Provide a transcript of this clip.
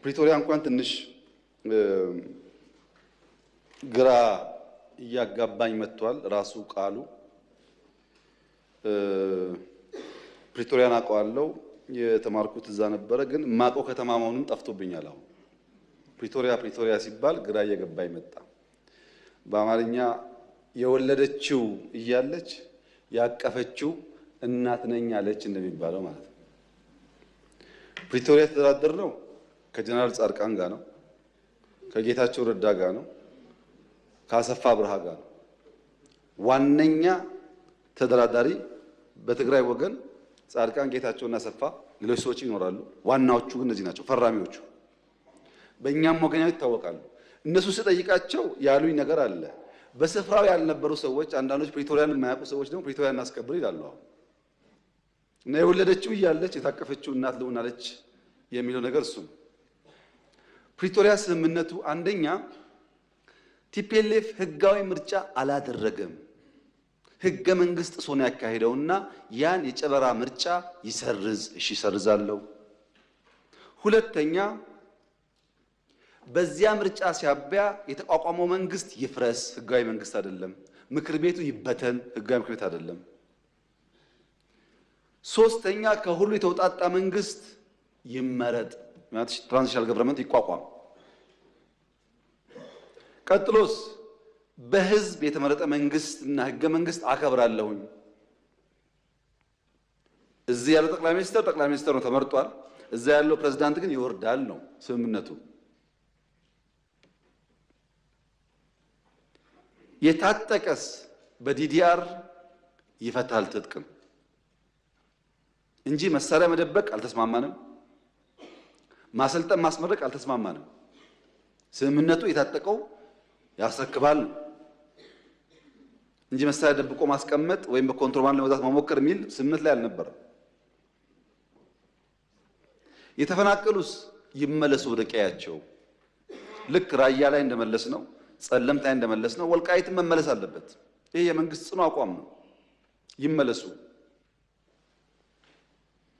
ፕሪቶሪያ እንኳን ትንሽ ግራ እያጋባኝ መጥቷል። ራሱ ቃሉ ፕሪቶሪያን አውቀዋለሁ፣ የተማርኩት እዛ ነበረ፣ ግን ማውቀው ከተማ መሆኑን ጠፍቶብኛል። አሁን ፕሪቶሪያ ሲባል ግራ እየገባኝ መጣ። በአማርኛ የወለደችው እያለች ያቀፈችው እናት ነኝ አለች እንደሚባለው ማለት ነው። ፕሪቶሪያ የተደራደርነው ከጀነራል ጻድቃን ጋር ነው፣ ከጌታቸው ረዳ ጋር ነው፣ ከአሰፋ ብርሃ ጋር ነው። ዋነኛ ተደራዳሪ በትግራይ ወገን ጻድቃን፣ ጌታቸውና አሰፋ፣ ሌሎች ሰዎች ይኖራሉ። ዋናዎቹ ግን እነዚህ ናቸው፣ ፈራሚዎቹ በእኛም ወገን ይታወቃሉ። እነሱ ስጠይቃቸው ያሉኝ ነገር አለ። በስፍራው ያልነበሩ ሰዎች፣ አንዳንዶች ፕሪቶሪያን የማያውቁ ሰዎች ደግሞ ፕሪቶሪያን እናስከብር ይላሉ። አሁን እና የወለደችው እያለች የታቀፈችው እናት ልሆናለች የሚለው ነገር እሱ ነው። ፕሪቶሪያ ስምምነቱ አንደኛ ቲፒኤልኤፍ ህጋዊ ምርጫ አላደረገም፣ ህገ መንግስት ጥሶ ነው ያካሄደውና ያን የጨበራ ምርጫ ይሰርዝ። እሺ ይሰርዛለሁ። ሁለተኛ በዚያ ምርጫ ሲያበያ የተቋቋመው መንግስት ይፍረስ፣ ህጋዊ መንግስት አይደለም። ምክር ቤቱ ይበተን፣ ህጋዊ ምክር ቤት አይደለም። ሶስተኛ ከሁሉ የተውጣጣ መንግስት ይመረጥ፣ ማለት ትራንዚሽናል ገቨርንመንት ይቋቋም። ቀጥሎስ በህዝብ የተመረጠ መንግስት እና ህገ መንግስት አከብራለሁኝ። እዚህ ያለው ጠቅላይ ሚኒስትር ነው ተመርጧል። እዛ ያለው ፕሬዝዳንት ግን ይወርዳል ነው ስምምነቱ። የታጠቀስ በዲዲአር ይፈታል ትጥቅም እንጂ መሳሪያ መደበቅ አልተስማማንም። ማሰልጠን ማስመረቅ አልተስማማንም። ስምምነቱ የታጠቀው ያስረክባል እንጂ መሳሪያ ደብቆ ማስቀመጥ ወይም በኮንትሮባንድ ለመግዛት መሞከር የሚል ስምምነት ላይ አልነበረም። የተፈናቀሉስ ይመለሱ ወደ ቀያቸው። ልክ ራያ ላይ እንደመለስ ነው፣ ጸለምት ላይ እንደመለስ ነው፣ ወልቃይትም መመለስ አለበት። ይሄ የመንግስት ጽኑ አቋም ነው። ይመለሱ።